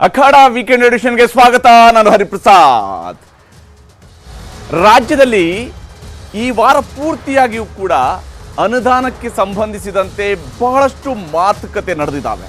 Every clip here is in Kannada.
ಅಖಾಡ ವೀಕೆಂಡ್ ಎಡಿಷನ್ಗೆ ಸ್ವಾಗತ. ನಾನು ಹರಿಪ್ರಸಾದ್. ರಾಜ್ಯದಲ್ಲಿ ಈ ವಾರ ಪೂರ್ತಿಯಾಗಿಯೂ ಕೂಡ ಅನುದಾನಕ್ಕೆ ಸಂಬಂಧಿಸಿದಂತೆ ಬಹಳಷ್ಟು ಮಾತುಕತೆ ನಡೆದಿದ್ದಾವೆ.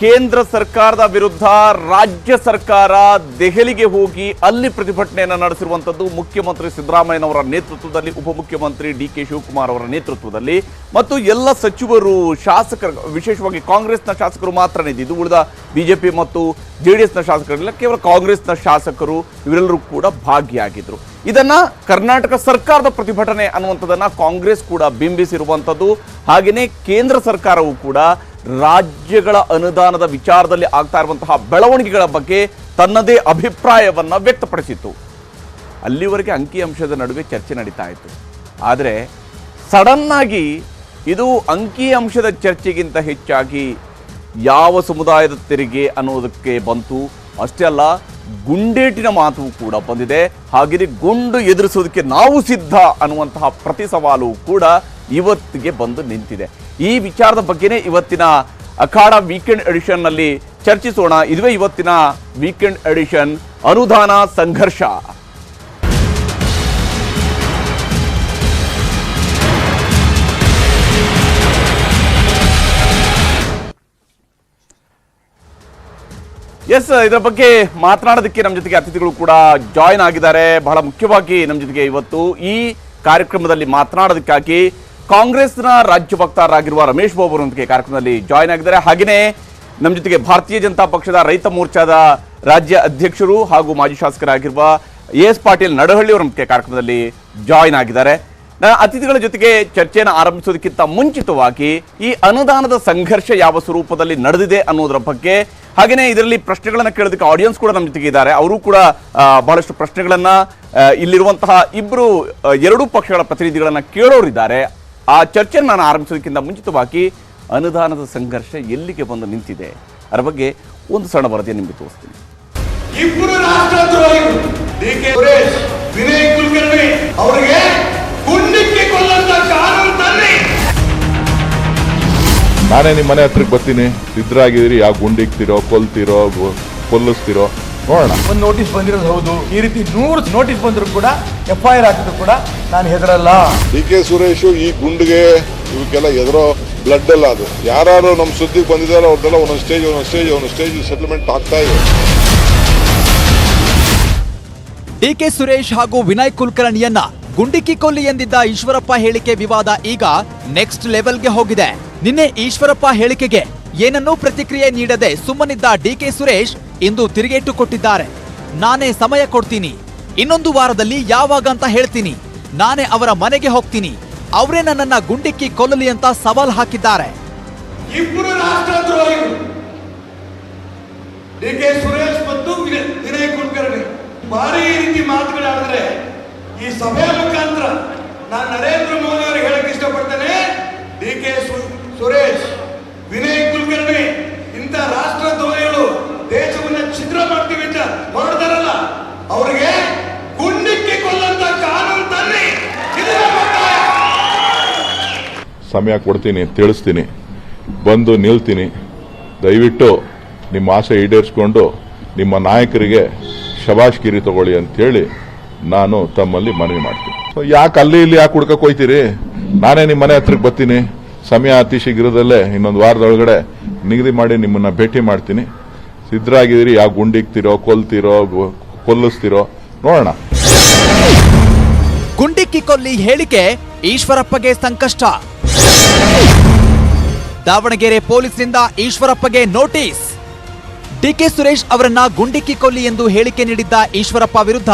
ಕೇಂದ್ರ ಸರ್ಕಾರದ ವಿರುದ್ಧ ರಾಜ್ಯ ಸರ್ಕಾರ ದೆಹಲಿಗೆ ಹೋಗಿ ಅಲ್ಲಿ ಪ್ರತಿಭಟನೆಯನ್ನು ನಡೆಸಿರುವಂಥದ್ದು ಮುಖ್ಯಮಂತ್ರಿ ಸಿದ್ದರಾಮಯ್ಯನವರ ನೇತೃತ್ವದಲ್ಲಿ, ಉಪಮುಖ್ಯಮಂತ್ರಿ ಡಿ.ಕೆ. ಶಿವಕುಮಾರ್ ಅವರ ನೇತೃತ್ವದಲ್ಲಿ ಮತ್ತು ಎಲ್ಲ ಸಚಿವರು, ಶಾಸಕರು, ವಿಶೇಷವಾಗಿ ಕಾಂಗ್ರೆಸ್ನ ಶಾಸಕರು ಮಾತ್ರನೇ ಇದ್ದಿದ್ದು. ಉಳಿದ ಬಿಜೆಪಿ ಮತ್ತು ಜೆಡಿಎಸ್ನ ಶಾಸಕರಿಲ್ಲ, ಕೇವಲ ಕಾಂಗ್ರೆಸ್ನ ಶಾಸಕರು ಇವರೆಲ್ಲರೂ ಕೂಡ ಭಾಗಿಯಾಗಿದ್ರು. ಇದನ್ನ ಕರ್ನಾಟಕ ಸರ್ಕಾರದ ಪ್ರತಿಭಟನೆ ಅನ್ನುವಂಥದ್ದನ್ನ ಕಾಂಗ್ರೆಸ್ ಕೂಡ ಬಿಂಬಿಸಿರುವಂಥದ್ದು. ಹಾಗೆಯೇ ಕೇಂದ್ರ ಸರ್ಕಾರವು ಕೂಡ ರಾಜ್ಯಗಳ ಅನುದಾನದ ವಿಚಾರದಲ್ಲಿ ಆಗ್ತಾ ಇರುವಂತಹ ಬೆಳವಣಿಗೆಗಳ ಬಗ್ಗೆ ತನ್ನದೇ ಅಭಿಪ್ರಾಯವನ್ನ ವ್ಯಕ್ತಪಡಿಸಿತ್ತು. ಅಲ್ಲಿವರೆಗೆ ಅಂಕಿಅಂಶದ ನಡುವೆ ಚರ್ಚೆ ನಡೀತಾ ಇತ್ತು. ಆದರೆ ಸಡನ್ ಆಗಿ ಇದು ಅಂಕಿಅಂಶದ ಚರ್ಚೆಗಿಂತ ಹೆಚ್ಚಾಗಿ ಯಾವ ಸಮುದಾಯದ ತೆರಿಗೆ ಅನ್ನೋದಕ್ಕೆ ಬಂತು. ಅಷ್ಟೇ ಅಲ್ಲ, ಗುಂಡೇಟಿನ ಮಾತು ಕೂಡ ಬಂದಿದೆ. ಹಾಗೆಯೇ ಗುಂಡು ಎದುರಿಸೋದಕ್ಕೆ ನಾವು ಸಿದ್ಧ ಅನ್ನುವಂತಹ ಪ್ರತಿ ಸವಾಲು ಕೂಡ ಇವತ್ತಿಗೆ ಬಂದು ನಿಂತಿದೆ. ಈ ವಿಚಾರದ ಬಗ್ಗೆನೇ ಇವತ್ತಿನ ಅಖಾಡ ವೀಕೆಂಡ್ ಎಡಿಷನ್ ನಲ್ಲಿ ಚರ್ಚಿಸೋಣ. ಇದುವೇ ಇವತ್ತಿನ ವೀಕೆಂಡ್ ಎಡಿಷನ್, ಅನುದಾನ ಸಂಘರ್ಷ. ಎಸ್, ಇದರ ಬಗ್ಗೆ ಮಾತನಾಡೋದಕ್ಕೆ ನಮ್ಮ ಜೊತೆಗೆ ಅತಿಥಿಗಳು ಕೂಡ ಜಾಯಿನ್ ಆಗಿದ್ದಾರೆ. ಬಹಳ ಮುಖ್ಯವಾಗಿ ನಮ್ಮ ಜೊತೆಗೆ ಇವತ್ತು ಈ ಕಾರ್ಯಕ್ರಮದಲ್ಲಿ ಮಾತನಾಡೋದಕ್ಕಾಗಿ ಕಾಂಗ್ರೆಸ್ನ ರಾಜ್ಯ ವಕ್ತಾರರಾಗಿರುವ ರಮೇಶ್ ಬಾಬು ಅವರೊಂದಿಗೆ ಕಾರ್ಯಕ್ರಮದಲ್ಲಿ ಜಾಯಿನ್ ಆಗಿದ್ದಾರೆ. ಹಾಗೆಯೇ ನಮ್ಮ ಜೊತೆಗೆ ಭಾರತೀಯ ಜನತಾ ಪಕ್ಷದ ರೈತ ಮೋರ್ಚಾದ ರಾಜ್ಯ ಅಧ್ಯಕ್ಷರು ಹಾಗೂ ಮಾಜಿ ಶಾಸಕರಾಗಿರುವ ಎಸ್ ಪಾಟೀಲ್ ನಡಹಳ್ಳಿ ಅವರೊಂದಿಗೆ ಕಾರ್ಯಕ್ರಮದಲ್ಲಿ ಜಾಯಿನ್ ಆಗಿದ್ದಾರೆ. ಅತಿಥಿಗಳ ಜೊತೆಗೆ ಚರ್ಚೆಯನ್ನು ಆರಂಭಿಸೋದಕ್ಕಿಂತ ಮುಂಚಿತವಾಗಿ ಈ ಅನುದಾನದ ಸಂಘರ್ಷ ಯಾವ ಸ್ವರೂಪದಲ್ಲಿ ನಡೆದಿದೆ ಅನ್ನೋದರ ಬಗ್ಗೆ, ಹಾಗೆಯೇ ಇದರಲ್ಲಿ ಪ್ರಶ್ನೆಗಳನ್ನು ಕೇಳೋದಕ್ಕೆ ಆಡಿಯನ್ಸ್ ಕೂಡ ನಮ್ಮ ಜೊತೆಗೆ ಇದ್ದಾರೆ. ಅವರು ಕೂಡ ಬಹಳಷ್ಟು ಪ್ರಶ್ನೆಗಳನ್ನ ಇಲ್ಲಿರುವಂತಹ ಎರಡೂ ಪಕ್ಷಗಳ ಪ್ರತಿನಿಧಿಗಳನ್ನ ಕೇಳೋರಿದ್ದಾರೆ. ಆ ಚರ್ಚೆಯನ್ನು ನಾನು ಆರಂಭಿಸೋದಕ್ಕಿಂತ ಮುಂಚಿತವಾಗಿ ಅನುದಾನದ ಸಂಘರ್ಷ ಎಲ್ಲಿಗೆ ಬಂದು ನಿಂತಿದೆ ಅದರ ಬಗ್ಗೆ ಒಂದು ಸಣ್ಣ ವರದಿಯನ್ನು ನಿಮಗೆ ತೋರಿಸ್ತೀನಿ. ಇಬ್ಬರು ರಾಷ್ಟ್ರದ್ರೋಹಿಗಳು ಡಿ.ಕೆ. ಸುರೇಶ್, ವಿನಯ್ ಕುಲಕರ್ಣಿ ಅವರಿಗೆ ಗುಂಡಿಕ್ಕಿ ಕೊಲ್ಲಂತ ಕಾನೂನು ತನ್ನಿ. ನಾನೇ ನಿಮ್ಮ ಮನೆ ಹತ್ರಕ್ಕೆ ಬರ್ತೀನಿ, ಸಿದ್ಧರಾಗಿದ್ದೀರಿ, ಯಾವ ಗುಂಡಿಕ್ತಿರೋ, ಕೊಲ್ತಿರೋ, ಕೊಲ್ಲಿಸ್ತಿರೋ ನೋಡೋಣ. ಒಂದು ನೋಟಿಸ್ ಬಂದಿರೋದು ಹೌದು. ಈ ರೀತಿ 100 ನೋಟಿಸ್ ಬಂದ್ರು ಕೂಡ FIR ಹಾಕಿದ್ರು ಕೂಡ ನಾನು ಹೆದರಲ್ಲ. ಡಿ.ಕೆ. ಸುರೇಶ್ ಈ ಗುಂಡಿಗೆ ಇವಕ್ಕೆಲ್ಲ ಎದುರೋ ಬ್ಲಡ್ ಅಲ್ಲ. ಅದು ಯಾರು ನಮ್ಮ ಸುದ್ದಿಗೆ ಬಂದಿದ್ದಾರೆ ಅವ್ರದ್ದೆಲ್ಲ ಒಂದೊಂದು ಸ್ಟೇಜ್ ಸೆಟಲ್ಮೆಂಟ್ ಆಗ್ತಾ ಇದೆ. ಡಿ.ಕೆ. ಸುರೇಶ್ ಹಾಗೂ ವಿನಯ್ ಕುಲಕರ್ಣಿಯನ್ನ ಗುಂಡಿಕ್ಕಿ ಕೊಲ್ಲಿ ಎಂದಿದ್ದ ಈಶ್ವರಪ್ಪ ಹೇಳಿಕೆ ವಿವಾದ ಈಗ ನೆಕ್ಸ್ಟ್ ಲೆವೆಲ್ಗೆ ಹೋಗಿದೆ. ನಿನ್ನೆ ಈಶ್ವರಪ್ಪ ಹೇಳಿಕೆಗೆ ಏನನ್ನೂ ಪ್ರತಿಕ್ರಿಯೆ ನೀಡದೆ ಸುಮ್ಮನಿದ್ದ ಡಿ.ಕೆ. ಸುರೇಶ್ ಇಂದು ತಿರುಗೇಟು ಕೊಟ್ಟಿದ್ದಾರೆ. ನಾನೇ ಸಮಯ ಕೊಡ್ತೀನಿ, ಇನ್ನೊಂದು ವಾರದಲ್ಲಿ ಯಾವಾಗ ಅಂತ ಹೇಳ್ತೀನಿ, ನಾನೇ ಅವರ ಮನೆಗೆ ಹೋಗ್ತೀನಿ, ಅವರೇ ನನ್ನನ್ನ ಗುಂಡಿಕ್ಕಿ ಕೊಲ್ಲಲಿ ಅಂತ ಸವಾಲ್ ಹಾಕಿದ್ದಾರೆ. ಇಬ್ಬರು ರಾಷ್ಟ್ರದ್ರೋಹಿಗಳು ಡಿ.ಕೆ. ಸುರೇಶ್ ಮತ್ತು ವಿನಯ್ ಕುಲಕರ್ಣಿ ಭಾರಿ ರೀತಿ ಮಾತುಗಳಾಡಿದ್ರೆ ಈ ಸಭೆಯ ಮುಖಾಂತರ ನಾನು ನರೇಂದ್ರ ಮೋದಿ ಅವರಿಗೆ ಹೇಳಕ್ ಇಷ್ಟಪಡ್ತೇನೆ. ಡಿ.ಕೆ. ಸುರೇಶ್, ವಿನಯ್ ಕುಲಕರ್ಣಿ ಇಂಥ ರಾಷ್ಟ್ರದ್ರೋಹಿಗಳು ದೇಶವನ್ನ ಛಿದ್ರ ಮಾಡ್ತೀವಿ ಅಂತ ಹೊರಡ್ತಾರಲ್ಲ, ಅವರಿಗೆ ಗುಂಡಿಕ್ಕಿ ಕೊಲ್ಲಂತ ಕಾನೂನು ತನ್ನಿ. ಸಮಯ ಕೊಡ್ತೀನಿ, ತಿಳಿಸ್ತೀನಿ, ಬಂದು ನಿಲ್ತೀನಿ. ದಯವಿಟ್ಟು ನಿಮ್ಮ ಆಸೆ ಈಡೇರಿಸ್ಕೊಂಡು ನಿಮ್ಮ ನಾಯಕರಿಗೆ ಶಬಾಷ್ಗಿರಿ ತಗೊಳ್ಳಿ ಅಂತೇಳಿ ನಾನು ತಮ್ಮಲ್ಲಿ ಮನವಿ ಮಾಡ್ತೀನಿ. ಯಾಕೆ ಅಲ್ಲಿ ಇಲ್ಲಿ ಯಾಕೆ ಹುಡ್ಕಕ್ಕೆ ಹೋಯ್ತೀರಿ? ನಾನೇ ನಿಮ್ಮ ಮನೆ ಹತ್ರಕ್ಕೆ ಬರ್ತೀನಿ. ಸಮಯ ಅತಿ ಶೀಘ್ರದಲ್ಲೇ ಇನ್ನೊಂದು ವಾರದೊಳಗಡೆ ನಿಗದಿ ಮಾಡಿ ನಿಮ್ಮನ್ನ ಭೇಟಿ ಮಾಡ್ತೀನಿ. ಸಿದ್ಧರಾಗಿದ್ದೀರಿ, ಯಾವ ಗುಂಡಿಕ್ತಿರೋ, ಕೊಲ್ತಿರೋ, ಕೊಲ್ಲಿಸ್ತಿರೋ ನೋಡೋಣ. ಗುಂಡಿಕ್ಕಿ ಕೊಲ್ಲಿ ಹೇಳಿಕೆ ಈಶ್ವರಪ್ಪಗೆ ಸಂಕಷ್ಟ. ದಾವಣಗೆರೆ ಪೊಲೀಸ್ನಿಂದ ಈಶ್ವರಪ್ಪಗೆ ನೋಟಿಸ್. ಡಿ.ಕೆ. ಸುರೇಶ್ ಅವರನ್ನ ಗುಂಡಿಕ್ಕಿ ಕೊಲ್ಲಿ ಎಂದು ಹೇಳಿಕೆ ನೀಡಿದ್ದ ಈಶ್ವರಪ್ಪ ವಿರುದ್ಧ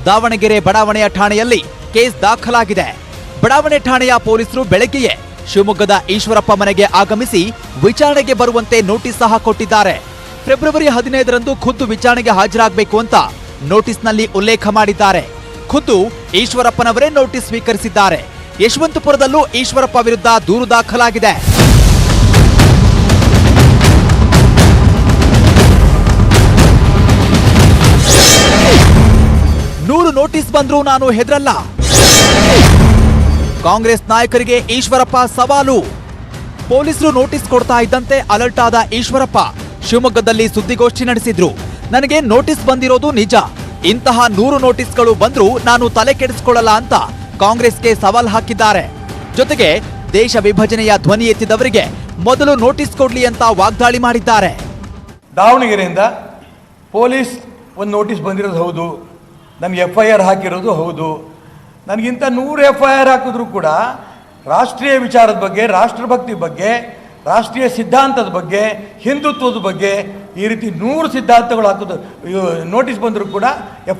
ದಾವಣಗೆರೆ ಬಡಾವಣೆಯ ಠಾಣೆಯಲ್ಲಿ ಕೇಸ್ ದಾಖಲಾಗಿದೆ. ಬಡಾವಣೆ ಠಾಣೆಯ ಪೊಲೀಸರು ಬೆಳಗ್ಗೆಯೇ ಶಿವಮೊಗ್ಗದ ಈಶ್ವರಪ್ಪ ಮನೆಗೆ ಆಗಮಿಸಿ ವಿಚಾರಣೆಗೆ ಬರುವಂತೆ ನೋಟಿಸ್ ಸಹ ಕೊಟ್ಟಿದ್ದಾರೆ. ಫೆಬ್ರವರಿ 15ರಂದು ಖುದ್ದು ವಿಚಾರಣೆಗೆ ಹಾಜರಾಗಬೇಕು ಅಂತ ನೋಟಿಸ್ನಲ್ಲಿ ಉಲ್ಲೇಖ ಮಾಡಿದ್ದಾರೆ. ಖುದ್ದು ಈಶ್ವರಪ್ಪನವರೇ ನೋಟಿಸ್ ಸ್ವೀಕರಿಸಿದ್ದಾರೆ. ಯಶವಂತಪುರದಲ್ಲೂ ಈಶ್ವರಪ್ಪ ವಿರುದ್ಧ ದೂರು ದಾಖಲಾಗಿದೆ. ನೂರು ನೋಟಿಸ್ ಬಂದ್ರೂ ನಾನು ಹೆದರಲ್ಲ. ಕಾಂಗ್ರೆಸ್ ನಾಯಕರಿಗೆ ಈಶ್ವರಪ್ಪ ಸವಾಲು. ಪೊಲೀಸರು ನೋಟಿಸ್ ಕೊಡ್ತಾ ಇದ್ದಂತೆ ಅಲರ್ಟ್ ಆದ ಈಶ್ವರಪ್ಪ ಶಿವಮೊಗ್ಗದಲ್ಲಿ ಸುದ್ದಿಗೋಷ್ಠಿ ನಡೆಸಿದ್ರು. ನನಗೆ ನೋಟಿಸ್ ಬಂದಿರೋದು ನಿಜ. ಇಂತಹ 100 ನೋಟಿಸ್ಗಳು ಬಂದ್ರೂ ನಾನು ತಲೆ ಕೆಡಿಸಿಕೊಳ್ಳಲ್ಲ ಅಂತ ಕಾಂಗ್ರೆಸ್ಗೆ ಸವಾಲ್ ಹಾಕಿದ್ದಾರೆ. ಜೊತೆಗೆ ದೇಶ ವಿಭಜನೆಯ ಧ್ವನಿ ಎತ್ತಿದವರಿಗೆ ಮೊದಲು ನೋಟಿಸ್ ಕೊಡ್ಲಿ ಅಂತ ವಾಗ್ದಾಳಿ ಮಾಡಿದ್ದಾರೆ. ದಾವಣಗೆರೆಯಿಂದ ಪೊಲೀಸ್ ಒಂದು ನೋಟಿಸ್ ಬಂದಿರೋದು ಹೌದು, ನನಗೆ FIR ಹಾಕಿರೋದು ಹೌದು. ನನಗಿಂತ 100 FIR ಹಾಕಿದ್ರು ಕೂಡ ರಾಷ್ಟ್ರೀಯ ವಿಚಾರದ ಬಗ್ಗೆ, ರಾಷ್ಟ್ರಭಕ್ತಿ ಬಗ್ಗೆ, ರಾಷ್ಟ್ರೀಯ ಸಿದ್ಧಾಂತದ ಬಗ್ಗೆ, ಹಿಂದುತ್ವದ ಬಗ್ಗೆ ಈ ರೀತಿ 100 ಸಿದ್ಧಾಂತಗಳು ಹಾಕೋದು ನೋಟಿಸ್ ಬಂದರೂ ಕೂಡ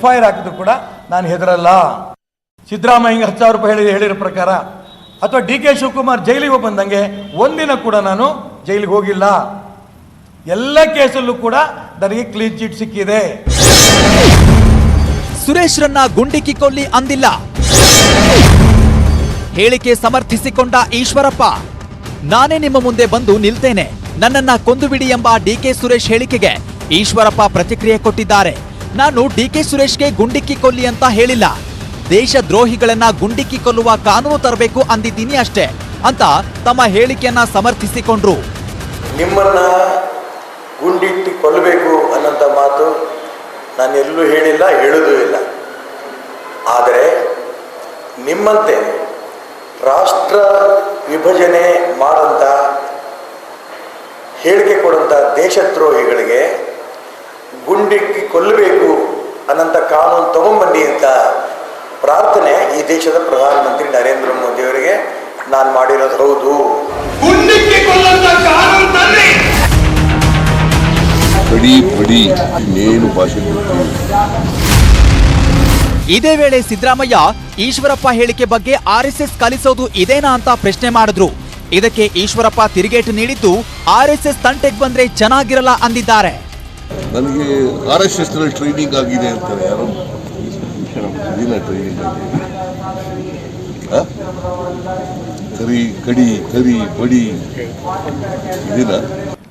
FIR ಹಾಕಿದ್ರು ಕೂಡ ನಾನು ಹೆದರಲ್ಲ. ಸಿದ್ದರಾಮಯ್ಯ 10,000 ರೂಪಾಯಿ ಹೇಳಿರೋ ಪ್ರಕಾರ ಅಥವಾ DK ಶಿವಕುಮಾರ್ ಜೈಲಿಗೆ ಬಂದಂಗೆ ಒಂದಿನ ಕೂಡ ನಾನು ಜೈಲಿಗೆ ಹೋಗಿಲ್ಲ. ಎಲ್ಲ ಕೇಸಲ್ಲೂ ಕೂಡ ನನಗೆ ಕ್ಲೀನ್ ಚಿಟ್ ಸಿಕ್ಕಿದೆ. ಸುರೇಶ್ರನ್ನ ಗುಂಡಿಕ್ಕಿ ಕೊಲ್ಲಿ ಅಂದಿಲ್ಲ. ಹೇಳಿಕೆ ಸಮರ್ಥಿಸಿಕೊಂಡ ಈಶ್ವರಪ್ಪ, ನಾನೇ ನಿಮ್ಮ ಮುಂದೆ ಬಂದು ನಿಲ್ತೇನೆ, ನನ್ನನ್ನ ಕೊಂದು ಬಿಡಿ ಎಂಬ DK ಸುರೇಶ್ ಹೇಳಿಕೆಗೆ ಈಶ್ವರಪ್ಪ ಪ್ರತಿಕ್ರಿಯೆ ಕೊಟ್ಟಿದ್ದಾರೆ. ನಾನು DK ಸುರೇಶ್ಗೆ ಗುಂಡಿಕ್ಕಿ ಕೊಲ್ಲಿ ಅಂತ ಹೇಳಿಲ್ಲ, ದೇಶ ದ್ರೋಹಿಗಳನ್ನ ಗುಂಡಿಕ್ಕಿ ಕೊಲ್ಲುವ ಕಾನೂನು ತರಬೇಕು ಅಂದಿದ್ದೀನಿ ಅಷ್ಟೇ ಅಂತ ತಮ್ಮ ಹೇಳಿಕೆಯನ್ನ ಸಮರ್ಥಿಸಿಕೊಂಡ್ರು. ನಿಮ್ಮನ್ನ ಗುಂಡಿಟ್ಟು ಕೊಲ್ಲಬೇಕು ಅನ್ನೋಂಥ ಮಾತು ನಾನು ಎಲ್ಲೂ ಹೇಳಿಲ್ಲ, ಹೇಳೋದೂ ಇಲ್ಲ. ಆದರೆ ನಿಮ್ಮಂತೆ ರಾಷ್ಟ್ರ ವಿಭಜನೆ ಮಾಡೋಂಥ ಹೇಳಿಕೆ ಕೊಡೋಂಥ ದೇಶದ್ರೋಹಿಗಳಿಗೆ ಗುಂಡಿಕ್ಕಿ ಕೊಲ್ಲಬೇಕು ಅನ್ನೋಂಥ ಕಾನೂನು ತಗೊಂಬನ್ನಿ ಅಂತ ಪ್ರಾರ್ಥನೆ ಈ ದೇಶದ ಪ್ರಧಾನಮಂತ್ರಿ ನರೇಂದ್ರ ಮೋದಿ ಅವರಿಗೆ ನಾನು ಮಾಡಿರೋದು ಹೌದು. ಗುಂಡಿಕ್ಕಿ ಕೊಲ್ಲಂತ ಕಾನೂನು ತನ್ನಿ. ಬಡಿ ಇನ್ನೇನು ಭಾಷೆ. ಇದೇ ವೇಳೆ ಸಿದ್ದರಾಮಯ್ಯ ಈಶ್ವರಪ್ಪ ಹೇಳಿಕೆ ಬಗ್ಗೆ RSS ಕಲಿಸೋದು ಇದೇನಾ ಅಂತ ಪ್ರಶ್ನೆ ಮಾಡಿದ್ರು. ಇದಕ್ಕೆ ಈಶ್ವರಪ್ಪ ತಿರುಗೇಟು ನೀಡಿದ್ದು RSS ತಂಟೆಗೆ ಬಂದ್ರೆ ಚೆನ್ನಾಗಿರಲ್ಲ ಅಂದಿದ್ದಾರೆ. ನನಗೆ RSS ನಲ್ಲಿ ಟ್ರೈನಿಂಗ್ ಆಗಿದೆ ಅಂತಾರೆ ಯಾರು? ಟ್ರೈನಿಂಗ್ ಆಗಿದೆ. ಕರಿ ಬಡಿ ಇದಿನ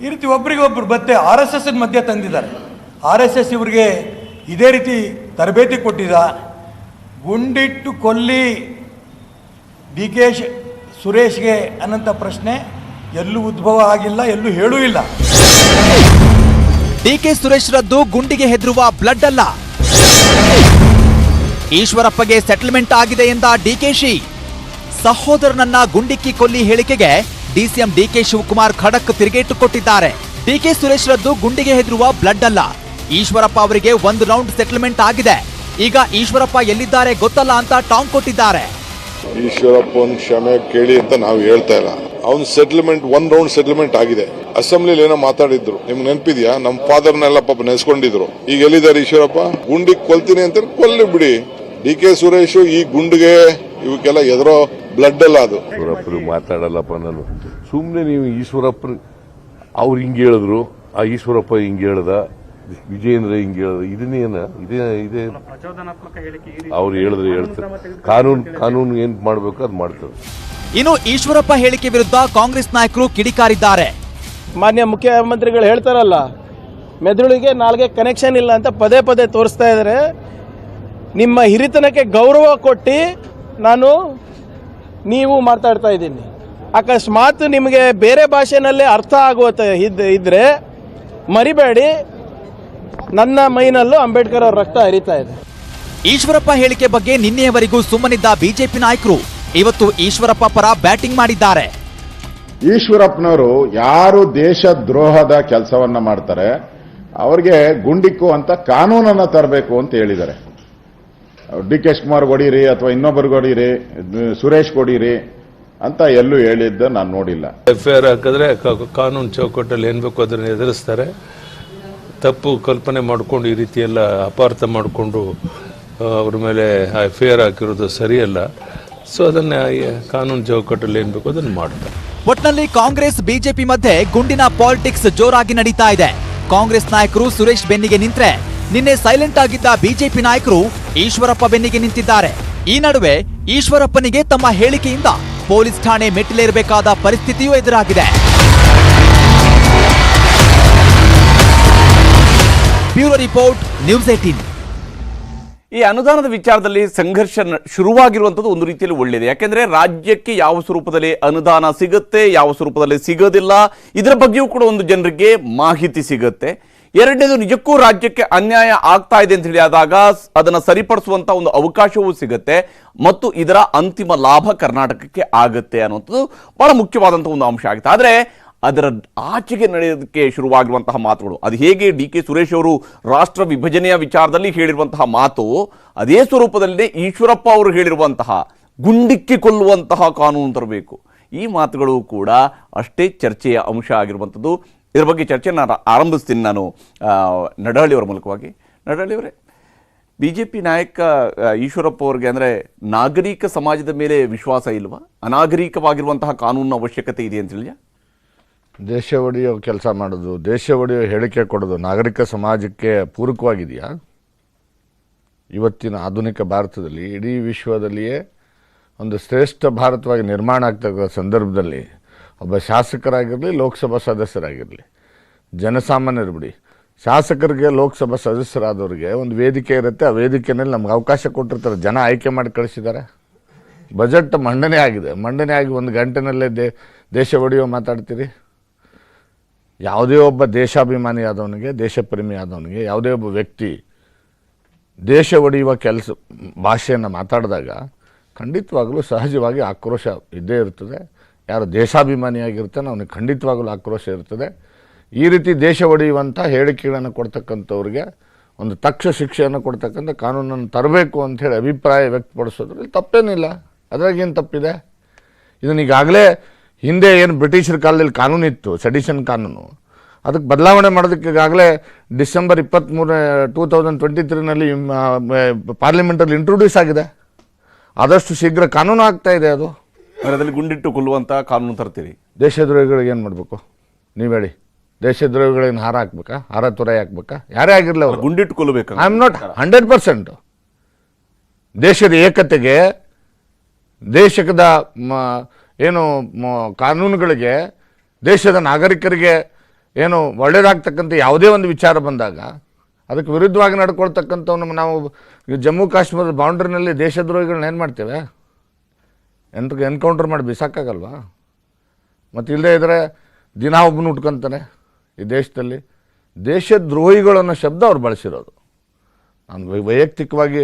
ಈ ರೀತಿ ಒಬ್ರಿಗೊಬ್ರು ಮತ್ತೆ RSS ಮಧ್ಯೆ ತಂದಿದ್ದಾರೆ. RSS ಇವರಿಗೆ ಇದೇ ರೀತಿ ತರಬೇತಿ ಕೊಟ್ಟಿದ್ದ. ಗುಂಡಿಟ್ಟು ಕೊಲ್ಲಿ DK ಸುರೇಶ್ಗೆ ಅನ್ನಂಥ ಪ್ರಶ್ನೆ ಎಲ್ಲೂ ಉದ್ಭವ ಆಗಿಲ್ಲ, ಎಲ್ಲೂ ಹೇಳೂ ಇಲ್ಲ. DK ಸುರೇಶ್ ರದ್ದು ಗುಂಡಿಗೆ ಹೆದರುವ ಬ್ಲಡ್ ಅಲ್ಲ. ಈಶ್ವರಪ್ಪಗೆ ಸೆಟಲ್ಮೆಂಟ್ ಆಗಿದೆ ಎಂದ DKಶಿ. ಸಹೋದರನನ್ನ ಗುಂಡಿಕ್ಕಿ ಕೊಲ್ಲಿ ಹೇಳಿಕೆಗೆ DCM DK ಶಿವಕುಮಾರ್ ಖಡಕ್ ತಿರುಗೇಟು ಕೊಟ್ಟಿದ್ದಾರೆ. DK ಸುರೇಶ್ ರದ್ದು ಗುಂಡಿಗೆ ಹೆದರುವ ಬ್ಲಡ್ ಅಲ್ಲ. ಈಶ್ವರಪ್ಪ ಅವರಿಗೆ 1 ರೌಂಡ್ ಸೆಟಲ್ಮೆಂಟ್ ಆಗಿದೆ. ಈಗ ಈಶ್ವರಪ್ಪ ಎಲ್ಲಿದ್ದಾರೆ ಗೊತ್ತಲ್ಲ ಅಂತ ಟಾಂಗ್ ಕೊಟ್ಟಿದ್ದಾರೆ. ಈಶ್ವರಪ್ಪನ ಕ್ಷಮೆ ಕೇಳಿ ಅಂತ ನಾವು ಹೇಳ್ತಾ ಇಲ್ಲ. ಅವ್ನ ಸೆಟಲ್ಮೆಂಟ್ 1 ರೌಂಡ್ ಸೆಟಲ್ಮೆಂಟ್ ಆಗಿದೆ. ಅಸೆಂಬ್ಲಿಲಿ ಏನೋ ಮಾತಾಡಿದ್ರು, ನಿಮ್ಗೆ ನೆನಪಿದ್ಯಾ? ನಮ್ಮ ಫಾದರ್ನೆಲ್ಲ ಪಾಪ ನೆನೆಸ್ಕೊಂಡಿದ್ರು. ಈಗ ಎಲ್ಲಿದ್ದಾರೆ ಈಶ್ವರಪ್ಪ? ಗುಂಡಿಗೆ ಕೊಲ್ತೀನಿ ಅಂತ ಕೊಲ್ಲಿ ಬಿಡಿ. DK ಸುರೇಶ್ ಈ ಗುಂಡಿಗೆ ಇವಕ್ಕೆಲ್ಲ ಎದುರೋ ಬ್ಲಡ್ ಅಲ್ಲ ಅದು. ಈಶ್ವರಪ್ಪರು ಮಾತಾಡಲ್ಲಪ್ಪ ನಾನು. ಸುಮ್ಮನೆ ನೀವು ಈಶ್ವರಪ್ಪ ಅವ್ರು ಹಿಂಗೆ ಹೇಳಿದ್ರು, ಆ ಈಶ್ವರಪ್ಪ ಹಿಂಗೆ ಹೇಳ್ದ, ವಿಜಯೇಂದ್ರ ಹಿಂಗೆ ಹೇಳಿದ್ರು, ಇದೇ ಅವ್ರು ಹೇಳಿದ್ರೆ ಹೇಳ್ತಾರೆ. ಕಾನೂನು ಏನ್ ಮಾಡ್ಬೇಕು ಅದು ಮಾಡ್ತಾರೆ. ಇನ್ನು ಈಶ್ವರಪ್ಪ ಹೇಳಿಕೆ ವಿರುದ್ಧ ಕಾಂಗ್ರೆಸ್ ನಾಯಕರು ಕಿಡಿಕಾರಿದ್ದಾರೆ. ಮಾನ್ಯ ಮುಖ್ಯಮಂತ್ರಿಗಳು ಹೇಳ್ತಾರಲ್ಲ, ಮೆದುಳಿಗೆ ನಾಲ್ಗೆ ಕನೆಕ್ಷನ್ ಇಲ್ಲ ಅಂತ ಪದೇ ಪದೇ ತೋರಿಸ್ತಾ ಇದ್ದಾರೆ. ನಿಮ್ಮ ಹಿರಿತನಕ್ಕೆ ಗೌರವ ಕೊಟ್ಟು ನೀವು ಮಾತಾಡ್ತಾ ಇದ್ದೀನಿ. ಅಕಸ್ಮಾತ್ ನಿಮಗೆ ಬೇರೆ ಭಾಷೆನಲ್ಲೇ ಅರ್ಥ ಆಗುವ ಇದ್ರೆ ಮರಿಬೇಡಿ, ನನ್ನ ಮೈನಲ್ಲೂ ಅಂಬೇಡ್ಕರ್ ಅವ್ರ ರಕ್ತ ಹರಿತಾ ಇದೆ. ಈಶ್ವರಪ್ಪ ಹೇಳಿಕೆ ಬಗ್ಗೆ ನಿನ್ನೆಯವರೆಗೂ ಸುಮ್ಮನಿದ್ದ ಬಿಜೆಪಿ ನಾಯಕರು ಇವತ್ತು ಈಶ್ವರಪ್ಪ ಪರ ಬ್ಯಾಟಿಂಗ್ ಮಾಡಿದ್ದಾರೆ. ಈಶ್ವರಪ್ಪನವರು ಯಾರು ದೇಶ ದ್ರೋಹದ ಕೆಲಸವನ್ನ ಮಾಡ್ತಾರೆ ಅವ್ರಿಗೆ ಗುಂಡಿಕ್ಕು ಅಂತ ಕಾನೂನನ್ನ ತರಬೇಕು ಅಂತ ಹೇಳಿದ್ದಾರೆ. DK ಶಿವಕುಮಾರ್ ಹೊಡೀರಿ ಅಥವಾ ಇನ್ನೊಬ್ಬರು ಹೊಡೀರಿ, ಸುರೇಶ್ ಹೊಡೀರಿ ಅಂತ ಎಲ್ಲೂ ಹೇಳಿದ್ದ ನಾನು ನೋಡಿಲ್ಲ. FIR ಹಾಕಿದ್ರೆ ಕಾನೂನು ಚೌಕಟ್ಟಲ್ಲಿ ಏನ್ ಬೇಕು ಅದನ್ನು ಎದುರಿಸ್ತಾರೆ. ತಪ್ಪು ಕಲ್ಪನೆ ಮಾಡಿಕೊಂಡು ಈ ರೀತಿ ಎಲ್ಲ ಅಪಾರ್ಥ ಮಾಡಿಕೊಂಡು ಅವ್ರ ಮೇಲೆ FIR ಹಾಕಿರೋದು ಸರಿಯಲ್ಲ. ಸೊ ಅದನ್ನ ಕಾನೂನು ಚೌಕಟ್ಟಲ್ಲಿ ಏನ್ ಬೇಕು ಅದನ್ನು ಮಾಡ್ತಾರೆ. ಒಟ್ನಲ್ಲಿ ಕಾಂಗ್ರೆಸ್ ಬಿಜೆಪಿ ಮಧ್ಯೆ ಗುಂಡಿನ ಪಾಲಿಟಿಕ್ಸ್ ಜೋರಾಗಿ ನಡೀತಾ ಇದೆ. ಕಾಂಗ್ರೆಸ್ ನಾಯಕರು ಸುರೇಶ್ ಬೆನ್ನಿಗೆ ನಿಂತ್ರೆ, ನಿನ್ನೆ ಸೈಲೆಂಟ್ ಆಗಿದ್ದ ಬಿಜೆಪಿ ನಾಯಕರು ಈಶ್ವರಪ್ಪ ಬೆನ್ನಿಗೆ ನಿಂತಿದ್ದಾರೆ. ಈ ನಡುವೆ ಈಶ್ವರಪ್ಪನಿಗೆ ತಮ್ಮ ಹೇಳಿಕೆಯಿಂದ ಪೊಲೀಸ್ ಠಾಣೆ ಮೆಟ್ಟಿಲೇರಬೇಕಾದ ಪರಿಸ್ಥಿತಿಯೂ ಎದುರಾಗಿದೆ. Bureau report, news 18. ಈ ಅನುದಾನದ ವಿಚಾರದಲ್ಲಿ ಸಂಘರ್ಷ ಶುರುವಾಗಿರುವಂಥದ್ದು ಒಂದು ರೀತಿಯಲ್ಲಿ ಒಳ್ಳೆಯದು. ಯಾಕೆಂದ್ರೆ ರಾಜ್ಯಕ್ಕೆ ಯಾವ ಸ್ವರೂಪದಲ್ಲಿ ಅನುದಾನ ಸಿಗುತ್ತೆ, ಯಾವ ಸ್ವರೂಪದಲ್ಲಿ ಸಿಗೋದಿಲ್ಲ, ಇದರ ಬಗ್ಗೆಯೂ ಕೂಡ ಒಂದು ಜನರಿಗೆ ಮಾಹಿತಿ ಸಿಗುತ್ತೆ. ಎರಡನೇದು, ನಿಜಕ್ಕೂ ರಾಜ್ಯಕ್ಕೆ ಅನ್ಯಾಯ ಆಗ್ತಾ ಇದೆ ಅಂತ ಹೇಳಿ ಆದಾಗ ಅದನ್ನು ಸರಿಪಡಿಸುವಂತ ಒಂದು ಅವಕಾಶವೂ ಸಿಗುತ್ತೆ ಮತ್ತು ಇದರ ಅಂತಿಮ ಲಾಭ ಕರ್ನಾಟಕಕ್ಕೆ ಆಗುತ್ತೆ ಅನ್ನುವಂಥದ್ದು ಬಹಳ ಮುಖ್ಯವಾದಂತಹ ಒಂದು ಅಂಶ ಆಗುತ್ತೆ. ಆದರೆ ಅದರ ಆಚೆಗೆ ನಡೆಯೋದಕ್ಕೆ ಶುರುವಾಗಿರುವಂತಹ ಮಾತುಗಳು, ಅದು ಹೇಗೆ DK ಸುರೇಶ್ ಅವರು ರಾಷ್ಟ್ರ ವಿಭಜನೆಯ ವಿಚಾರದಲ್ಲಿ ಹೇಳಿರುವಂತಹ ಮಾತು, ಅದೇ ಸ್ವರೂಪದಲ್ಲೇ ಈಶ್ವರಪ್ಪ ಅವರು ಹೇಳಿರುವಂತಹ ಗುಂಡಿಕ್ಕಿ ಕೊಲ್ಲುವಂತಹ ಕಾನೂನು ತರಬೇಕು, ಈ ಮಾತುಗಳು ಕೂಡ ಅಷ್ಟೇ ಚರ್ಚೆಯ ಅಂಶ ಆಗಿರುವಂಥದ್ದು. ಇದರ ಬಗ್ಗೆ ಚರ್ಚೆ ನಾನು ಆರಂಭಿಸ್ತೀನಿ. ನಾನು ನಡಹಳ್ಳಿಯವರ ಮೂಲಕವಾಗಿ. ನಡಹಳ್ಳಿಯವರೇ, BJP ನಾಯಕ ಈಶ್ವರಪ್ಪ ಅವರಿಗೆ ಅಂದರೆ ನಾಗರಿಕ ಸಮಾಜದ ಮೇಲೆ ವಿಶ್ವಾಸ ಇಲ್ವಾ? ಅನಾಗರಿಕವಾಗಿರುವಂತಹ ಕಾನೂನಿನ ಅವಶ್ಯಕತೆ ಇದೆ ಅಂತ ಹೇಳಿಯಾ? ದೇಶ ಒಡೆಯೋ ಕೆಲಸ ಮಾಡೋದು, ದೇಶ ಒಡೆಯೋ ಹೇಳಿಕೆ ಕೊಡೋದು ನಾಗರಿಕ ಸಮಾಜಕ್ಕೆ ಪೂರಕವಾಗಿದೆಯಾ? ಇವತ್ತಿನ ಆಧುನಿಕ ಭಾರತದಲ್ಲಿ, ಇಡೀ ವಿಶ್ವದಲ್ಲಿಯೇ ಒಂದು ಶ್ರೇಷ್ಠ ಭಾರತವಾಗಿ ನಿರ್ಮಾಣ ಆಗ್ತಕ್ಕಂಥ ಸಂದರ್ಭದಲ್ಲಿ ಒಬ್ಬ ಶಾಸಕರಾಗಿರಲಿ, ಲೋಕಸಭಾ ಸದಸ್ಯರಾಗಿರಲಿ, ಜನಸಾಮಾನ್ಯರು ಬಿಡಿ, ಶಾಸಕರಿಗೆ ಲೋಕಸಭಾ ಸದಸ್ಯರಾದವ್ರಿಗೆ ಒಂದು ವೇದಿಕೆ ಇರುತ್ತೆ. ಆ ವೇದಿಕೆಯಲ್ಲಿ ನಮ್ಗೆ ಅವಕಾಶ ಕೊಟ್ಟಿರ್ತಾರೆ, ಜನ ಆಯ್ಕೆ ಮಾಡಿ ಕಳಿಸಿದ್ದಾರೆ. ಬಜೆಟ್ ಮಂಡನೆ ಆಗಿದೆ, ಮಂಡನೆ ಆಗಿ 1 ಗಂಟೆನಲ್ಲೇ ದೇಶ ಒಡೆಯೋ ಮಾತಾಡ್ತೀರಿ. ಯಾವುದೇ ಒಬ್ಬ ದೇಶಾಭಿಮಾನಿ ಆದವನಿಗೆ, ದೇಶಪ್ರೇಮಿ ಆದವನಿಗೆ, ಯಾವುದೇ ಒಬ್ಬ ವ್ಯಕ್ತಿ ದೇಶ ಒಡೆಯುವ ಭಾಷೆಯನ್ನು ಮಾತಾಡಿದಾಗ ಖಂಡಿತವಾಗಲೂ ಸಹಜವಾಗಿ ಆಕ್ರೋಶ ಇದ್ದೇ ಇರ್ತದೆ. ಯಾರು ದೇಶಾಭಿಮಾನಿಯಾಗಿರ್ತಾನೆ ಅವನಿಗೆ ಖಂಡಿತವಾಗಲೂ ಆಕ್ರೋಶ ಇರ್ತದೆ. ಈ ರೀತಿ ದೇಶ ಒಡೆಯುವಂಥ ಹೇಳಿಕೆಗಳನ್ನು ಕೊಡ್ತಕ್ಕಂಥವ್ರಿಗೆ ಒಂದು ತಕ್ಷ ಶಿಕ್ಷೆಯನ್ನು ಕೊಡ್ತಕ್ಕಂಥ ಕಾನೂನನ್ನು ತರಬೇಕು ಅಂಥೇಳಿ ಅಭಿಪ್ರಾಯ ವ್ಯಕ್ತಪಡಿಸೋದ್ರಲ್ಲಿ ತಪ್ಪೇನಿಲ್ಲ. ಅದ್ರಾಗೇನು ತಪ್ಪಿದೆ? ಇದನ್ನು ಈಗಾಗಲೇ ಹಿಂದೆ ಏನು ಬ್ರಿಟಿಷರ ಕಾಲದಲ್ಲಿ ಕಾನೂನಿತ್ತು, ಸೆಡಿಷನ್ ಕಾನೂನು, ಅದಕ್ಕೆ ಬದಲಾವಣೆ ಮಾಡೋದಕ್ಕೆ ಈಗಾಗಲೇ ಡಿಸೆಂಬರ್ 23, 2023ನಲ್ಲಿ ಪಾರ್ಲಿಮೆಂಟಲ್ಲಿ ಇಂಟ್ರೊಡ್ಯೂಸ್ ಆಗಿದೆ. ಆದಷ್ಟು ಶೀಘ್ರ ಕಾನೂನು ಆಗ್ತಾ ಇದೆ. ಅದು ಅದರಲ್ಲಿ ಗುಂಡಿಟ್ಟು ಕೊಲ್ಲುವಂಥ ಕಾನೂನು ತರ್ತೀರಿ. ದೇಶದ್ರೋಹಿಗಳಿಗೆ ಏನು ಮಾಡಬೇಕು ನೀವು ಹೇಳಿ? ದೇಶದ್ರೋಹಿಗಳಿಗೆ ಹಾರ ಹಾಕ್ಬೇಕಾ? ಹಾರ ತುರಾಯಿ ಹಾಕ್ಬೇಕಾ? ಯಾರೇ ಆಗಿರಲಿ ಅವರು ಗುಂಡಿಟ್ಟು ಕೊಲ್ಲಬೇಕು. I am not 100%. ದೇಶದ ಏಕತೆಗೆ, ದೇಶದ ಏನು ಕಾನೂನುಗಳಿಗೆ, ದೇಶದ ನಾಗರಿಕರಿಗೆ ಏನು ಒಳ್ಳೆಯದಾಗ್ತಕ್ಕಂಥ ಯಾವುದೇ ಒಂದು ವಿಚಾರ ಬಂದಾಗ ಅದಕ್ಕೆ ವಿರುದ್ಧವಾಗಿ ನಡ್ಕೊಳ್ತಕ್ಕಂಥವ್ನು ನಾವು ಜಮ್ಮು ಕಾಶ್ಮೀರದ ಬೌಂಡ್ರಿನಲ್ಲಿ ದೇಶದ್ರೋಹಿಗಳನ್ನ ಏನು ಮಾಡ್ತೇವೆ? ಎನ್ಕೌಂಟರ್ ಮಾಡಿ ಬಿಸಾಕಾಗಲ್ವಾ? ಮತ್ತು ಇಲ್ಲದೇ ಇದ್ದರೆ ದಿನ ಒಬ್ಬನು ಉಟ್ಕೊತಾನೆ ಈ ದೇಶದಲ್ಲಿ. ದೇಶದ್ರೋಹಿಗಳು ಅನ್ನೋ ಶಬ್ದ ಅವ್ರು ಬಳಸಿರೋದು. ನಾನು ವೈಯಕ್ತಿಕವಾಗಿ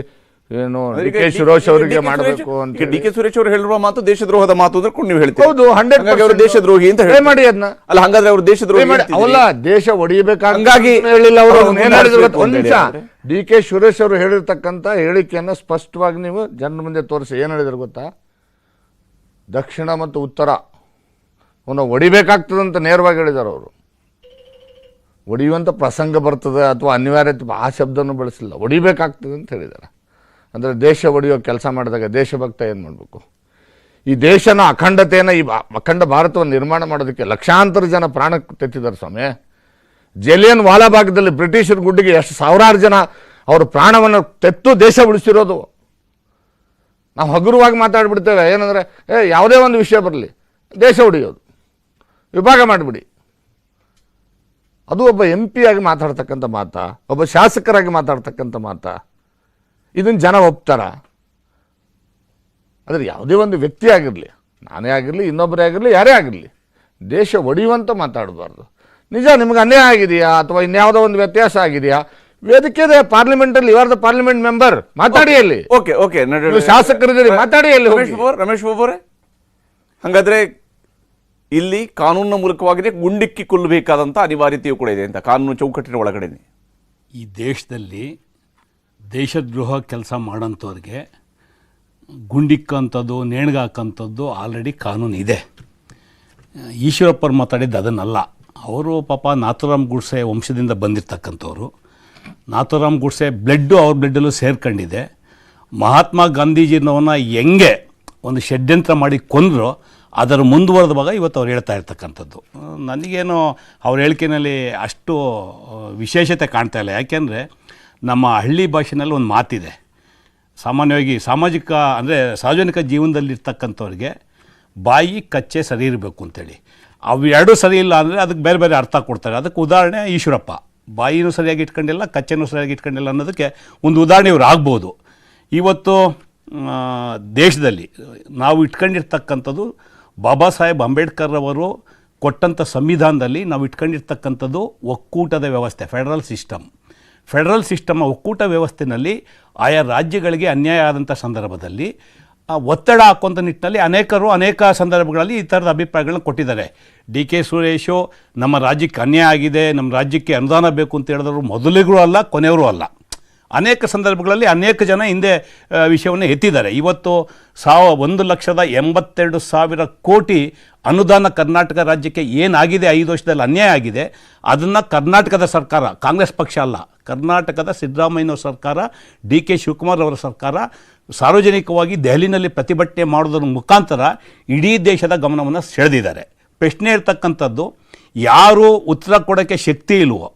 ಏನು DK ಸುರೇಶ್ ಅವರಿಗೆ ಮಾಡಬೇಕು ಅಂತ DK ಸುರೇಶ್ ಅವರು ಹೇಳಿರುವ ಮಾತು ದೇಶದ್ರೋಹದ ಮಾತು ಅಂದ್ರೆ ನೀವು ಹೇಳ್ತೀವಿ. ಹೌದು, 100% ದೇಶದ್ರೋಹಿ ಅಂತ ಹೇಳಿ ಮಾಡಿ ಅದನ್ನ. ಅಲ್ಲ, ಹಂಗಾದ್ರೆ ಅವರು ದೇಶದ್ರೋಹಿ ಅವಲ್ಲ, ದೇಶ ಒಡೆಯಬೇಕಾಗಿ ಹಂಗಾಗಿ ಹೇಳಿಲ್ಲ ಅವರು. ಒಂದು ನಿಮಿಷ, DK ಸುರೇಶ್ ಅವರು ಹೇಳಿರ್ತಕ್ಕಂಥ ಹೇಳಿಕೆಯನ್ನು ಸ್ಪಷ್ಟವಾಗಿ ನೀವು ಜನರ ಮುಂದೆ ತೋರಿಸಿ. ಏನು ಹೇಳಿದ್ರು ಗೊತ್ತಾ? ದಕ್ಷಿಣ ಮತ್ತು ಉತ್ತರ ಒಡಿಬೇಕಾಗ್ತದಂತ ನೇರವಾಗಿ ಹೇಳಿದ್ದಾರೆ ಅವರು. ಒಡೆಯುವಂಥ ಪ್ರಸಂಗ ಬರ್ತದೆ ಅಥವಾ ಅನಿವಾರ್ಯತೆ ಆ ಶಬ್ದನೂ ಬಳಸಿಲ್ಲ, ಒಡಿಬೇಕಾಗ್ತದೆ ಅಂತ ಹೇಳಿದ್ದಾರೆ. ಅಂದರೆ ದೇಶ ಒಡೆಯೋ ಕೆಲಸ ಮಾಡಿದಾಗ ದೇಶಭಕ್ತ ಏನು ಮಾಡಬೇಕು? ಈ ದೇಶನ ಅಖಂಡತೆಯನ್ನು, ಈ ಅಖಂಡ ಭಾರತವನ್ನು ನಿರ್ಮಾಣ ಮಾಡೋದಕ್ಕೆ ಲಕ್ಷಾಂತರ ಜನ ಪ್ರಾಣ ತೆತ್ತಿದ್ದಾರೆ ಸ್ವಾಮಿ. ಜಲಿಯನ್ ವಾಲಾಬಾಗ್ದಲ್ಲಿ ಬ್ರಿಟಿಷರ ಗುಡ್ಡಿಗೆ ಎಷ್ಟು ಸಾವಿರಾರು ಜನ ಅವರ ಪ್ರಾಣವನ್ನು ತೆತ್ತು ದೇಶ ಉಳಿಸಿರೋದು. ನಾವು ಹಗುರವಾಗಿ ಮಾತಾಡ್ಬಿಡ್ತೇವೆ. ಏನಂದರೆ ಯಾವುದೇ ಒಂದು ವಿಷಯ ಬರಲಿ ದೇಶ ಹೊಡೆಯೋದು, ವಿಭಾಗ ಮಾಡಿಬಿಡಿ. ಅದು ಒಬ್ಬ MP ಆಗಿ ಮಾತಾಡ್ತಕ್ಕಂಥ ಮಾತಾ, ಒಬ್ಬ ಶಾಸಕರಾಗಿ ಮಾತಾಡ್ತಕ್ಕಂಥ ಮಾತಾ? ಇದನ್ನು ಜನ ಒಪ್ತಾರ? ಆದರೆ ಯಾವುದೇ ಒಂದು ವ್ಯಕ್ತಿ ಆಗಿರಲಿ, ನಾನೇ ಆಗಿರಲಿ, ಇನ್ನೊಬ್ಬರೇ ಆಗಿರಲಿ, ಯಾರೇ ಆಗಿರಲಿ, ದೇಶ ಒಡೆಯುವಂತ ಮಾತಾಡಬಾರ್ದು. ನಿಜ ನಿಮಗೆ ಅನ್ಯಾಯ ಆಗಿದೆಯಾ ಅಥವಾ ಇನ್ಯಾವುದೋ ಒಂದು ವ್ಯತ್ಯಾಸ ಆಗಿದೆಯಾ? ವೇದಿಕೆ ಇದೆ ಪಾರ್ಲಿಮೆಂಟಲ್ಲಿ, you are the parliament member, ಮಾತಾಡಿ ಅಲ್ಲಿ. ಓಕೆ ಶಾಸಕರಿದ್ದೀರಿ, ಮಾತಾಡಿ ಅಲ್ಲಿ. ರಮೇಶ್ ಬಾಬು ಅವರೇ, ಹಾಗಾದ್ರೆ ಇಲ್ಲಿ ಕಾನೂನಿನ ಮೂಲಕವಾಗಿದೆ ಗುಂಡಿಕ್ಕಿ ಕೊಲ್ಲಬೇಕಾದಂಥ ಅನಿವಾರ್ಯತೆಯೂ ಕೂಡ ಇದೆ ಅಂತ ಕಾನೂನು ಚೌಕಟ್ಟಿನ ಒಳಗಡೆ. ಈ ದೇಶದಲ್ಲಿ ದೇಶದ್ರೋಹ ಕೆಲಸ ಮಾಡೋಂಥವ್ರಿಗೆ ಗುಂಡಿಕ್ಕಂಥದ್ದು, ನೇಣ್ಗಾಕಂಥದ್ದು ಆಲ್ರೆಡಿ ಕಾನೂನು ಇದೆ. ಈಶ್ವರಪ್ಪರು ಮಾತಾಡಿದ್ದು ಅದನ್ನಲ್ಲ. ಅವರು ಪಾಪ ನಾಥೂರಾಮ್ ಗೂಡ್ಸೆ ವಂಶದಿಂದ ಬಂದಿರತಕ್ಕಂಥವ್ರು. ನಾಥೂರಾಮ್ ಗೂಡ್ಸೆ ಬ್ಲಡ್ಡು ಅವ್ರ ಬ್ಲಡ್ಡಲ್ಲೂ ಸೇರ್ಕೊಂಡಿದೆ. ಮಹಾತ್ಮ ಗಾಂಧೀಜಿನವನ್ನ ಹೆಂಗೆ ಒಂದು ಷಡ್ಯಂತ್ರ ಮಾಡಿ ಕೊಂದ್ರು ಅದರ ಮುಂದುವರೆದ ಭಾಗ ಇವತ್ತು ಅವ್ರು ಹೇಳ್ತಾ ಇರ್ತಕ್ಕಂಥದ್ದು. ನನಗೇನು ಅವ್ರ ಹೇಳಿಕೆಯಲ್ಲಿ ಅಷ್ಟು ವಿಶೇಷತೆ ಕಾಣ್ತಾ ಇಲ್ಲ. ಯಾಕೆಂದರೆ ನಮ್ಮ ಹಳ್ಳಿ ಭಾಷೆನಲ್ಲಿ ಒಂದು ಮಾತಿದೆ, ಸಾಮಾನ್ಯವಾಗಿ ಸಾರ್ವಜನಿಕ ಜೀವನದಲ್ಲಿರ್ತಕ್ಕಂಥವ್ರಿಗೆ ಬಾಯಿ ಕಚ್ಚೆ ಸರಿ ಇರಬೇಕು ಅಂತೇಳಿ. ಅವು ಎರಡೂ ಸರಿ ಇಲ್ಲ ಅಂದರೆ ಅದಕ್ಕೆ ಬೇರೆ ಬೇರೆ ಅರ್ಥ ಕೊಡ್ತಾರೆ. ಅದಕ್ಕೆ ಉದಾಹರಣೆ ಈಶ್ವರಪ್ಪ. ಬಾಯಿನೂ ಸರಿಯಾಗಿ ಇಟ್ಕೊಂಡಿಲ್ಲ, ಕಚ್ಚೆನೂ ಸರಿಯಾಗಿ ಇಟ್ಕೊಂಡಿಲ್ಲ ಅನ್ನೋದಕ್ಕೆ ಒಂದು ಉದಾಹರಣೆ ಇವ್ರು ಆಗ್ಬೋದು. ಇವತ್ತು ದೇಶದಲ್ಲಿ ನಾವು ಇಟ್ಕೊಂಡಿರ್ತಕ್ಕಂಥದ್ದು ಬಾಬಾ ಸಾಹೇಬ್ ಅಂಬೇಡ್ಕರ್ ಅವರು ಕೊಟ್ಟಂಥ ಸಂವಿಧಾನದಲ್ಲಿ ನಾವು ಇಟ್ಕೊಂಡಿರ್ತಕ್ಕಂಥದ್ದು ಒಕ್ಕೂಟದ ವ್ಯವಸ್ಥೆ, ಫೆಡರಲ್ ಸಿಸ್ಟಮ್ ಒಕ್ಕೂಟ ವ್ಯವಸ್ಥೆಯಲ್ಲಿ ಆಯಾ ರಾಜ್ಯಗಳಿಗೆ ಅನ್ಯಾಯ ಆದಂಥ ಸಂದರ್ಭದಲ್ಲಿ ಒತ್ತಡ ಹಾಕುವಂಥ ನಿಟ್ಟಿನಲ್ಲಿ ಅನೇಕ ಸಂದರ್ಭಗಳಲ್ಲಿ ಈ ಥರದ ಅಭಿಪ್ರಾಯಗಳನ್ನ ಕೊಟ್ಟಿದ್ದಾರೆ. ಡಿ ಕೆ ಸುರೇಶು ನಮ್ಮ ರಾಜ್ಯಕ್ಕೆ ಅನ್ಯಾಯ ಆಗಿದೆ, ನಮ್ಮ ರಾಜ್ಯಕ್ಕೆ ಅನುದಾನ ಬೇಕು ಅಂತ ಹೇಳಿದವರು ಮೊದಲಿಗರು ಅಲ್ಲ, ಕೊನೆಯವರು ಅಲ್ಲ. ಅನೇಕ ಸಂದರ್ಭಗಳಲ್ಲಿ ಅನೇಕ ಜನ ಹಿಂದೆ ವಿಷಯವನ್ನು ಎತ್ತಿದ್ದಾರೆ. ಇವತ್ತು 1,82,000 ಕೋಟಿ ಅನುದಾನ ಕರ್ನಾಟಕ ರಾಜ್ಯಕ್ಕೆ ಏನಾಗಿದೆ 5 ವರ್ಷದಲ್ಲಿ ಅನ್ಯಾಯ ಆಗಿದೆ, ಅದನ್ನು ಕರ್ನಾಟಕದ ಸರ್ಕಾರ, ಕಾಂಗ್ರೆಸ್ ಪಕ್ಷ ಅಲ್ಲ, ಕರ್ನಾಟಕದ ಸಿದ್ದರಾಮಯ್ಯನವರ ಸರ್ಕಾರ, ಡಿ ಕೆ ಶಿವಕುಮಾರ್ ಅವರ ಸರ್ಕಾರ ಸಾರ್ವಜನಿಕವಾಗಿ ದೆಹಲಿನಲ್ಲಿ ಪ್ರತಿಭಟನೆ ಮಾಡೋದ್ರ ಮುಖಾಂತರ ಇಡೀ ದೇಶದ ಗಮನವನ್ನು ಸೆಳೆದಿದ್ದಾರೆ. ಪ್ರಶ್ನೆ ಇರ್ತಕ್ಕಂಥದ್ದು, ಯಾರು ಉತ್ತರ ಕೊಡೋಕ್ಕೆ ಶಕ್ತಿ ಇಲ್ವೋ,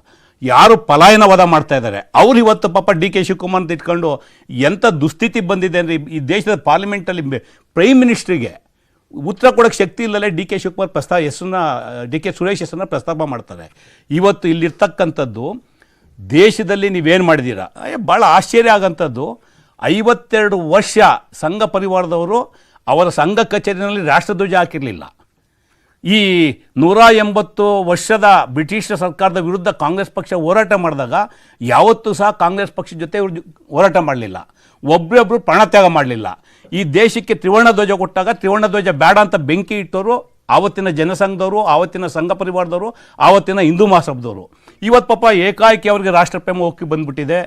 ಯಾರು ಪಲಾಯನವಾದ ಮಾಡ್ತಾ ಇದ್ದಾರೆ, ಅವ್ರು ಇವತ್ತು ಪಾಪ ಡಿ ಕೆ ಶಿವಕುಮಾರ್ ಅಂತ ಇಟ್ಕೊಂಡು ಎಂಥ ದುಸ್ಥಿತಿ ಬಂದಿದೆ ಅಂದರೆ ಈ ದೇಶದ ಪಾರ್ಲಿಮೆಂಟಲ್ಲಿ ಪ್ರೈಮ್ ಮಿನಿಸ್ಟ್ರಿಗೆ ಉತ್ತರ ಕೊಡೋಕ್ಕೆ ಶಕ್ತಿ ಇಲ್ಲದೆ D K Shivakumar D K Suresh ಹೆಸರನ್ನ ಪ್ರಸ್ತಾಪ ಮಾಡ್ತಾರೆ. ಇವತ್ತು ಇಲ್ಲಿರ್ತಕ್ಕಂಥದ್ದು ದೇಶದಲ್ಲಿ ನೀವೇನು ಮಾಡಿದ್ದೀರಾ, ಭಾಳ ಆಶ್ಚರ್ಯ ಆಗೋಂಥದ್ದು, 52 ವರ್ಷ ಸಂಘ ಪರಿವಾರದವರು ಅವರ ಸಂಘ ಕಚೇರಿಯಲ್ಲಿ ರಾಷ್ಟ್ರಧ್ವಜ ಹಾಕಿರಲಿಲ್ಲ. ಈ 180 ವರ್ಷದ ಬ್ರಿಟಿಷ್ ಸರ್ಕಾರದ ವಿರುದ್ಧ ಕಾಂಗ್ರೆಸ್ ಪಕ್ಷ ಹೋರಾಟ ಮಾಡಿದಾಗ ಯಾವತ್ತೂ ಸಹ ಕಾಂಗ್ರೆಸ್ ಪಕ್ಷದ ಜೊತೆ ಇವರು ಹೋರಾಟ ಮಾಡಲಿಲ್ಲ, ಒಬ್ಬರೊಬ್ಬರು ಪ್ರಾಣತ್ಯಾಗ ಮಾಡಲಿಲ್ಲ. ಈ ದೇಶಕ್ಕೆ ತ್ರಿವರ್ಣ ಧ್ವಜ ಕೊಟ್ಟಾಗ ತ್ರಿವರ್ಣ ಧ್ವಜ ಬೇಡ ಅಂತ ಬೆಂಕಿ ಇಟ್ಟವರು ಆವತ್ತಿನ ಜನಸಂಘದವರು, ಆವತ್ತಿನ ಸಂಘ ಪರಿವಾರದವರು, ಆವತ್ತಿನ ಹಿಂದೂ ಮಹಾಸಭಾದವರು. ಇವತ್ತು ಪಾಪ ಏಕಾಏಕಿ ಅವರಿಗೆ ರಾಷ್ಟ್ರಪ್ರೇಮ ಹೋಗಿ ಬಂದ್ಬಿಟ್ಟಿದೆ,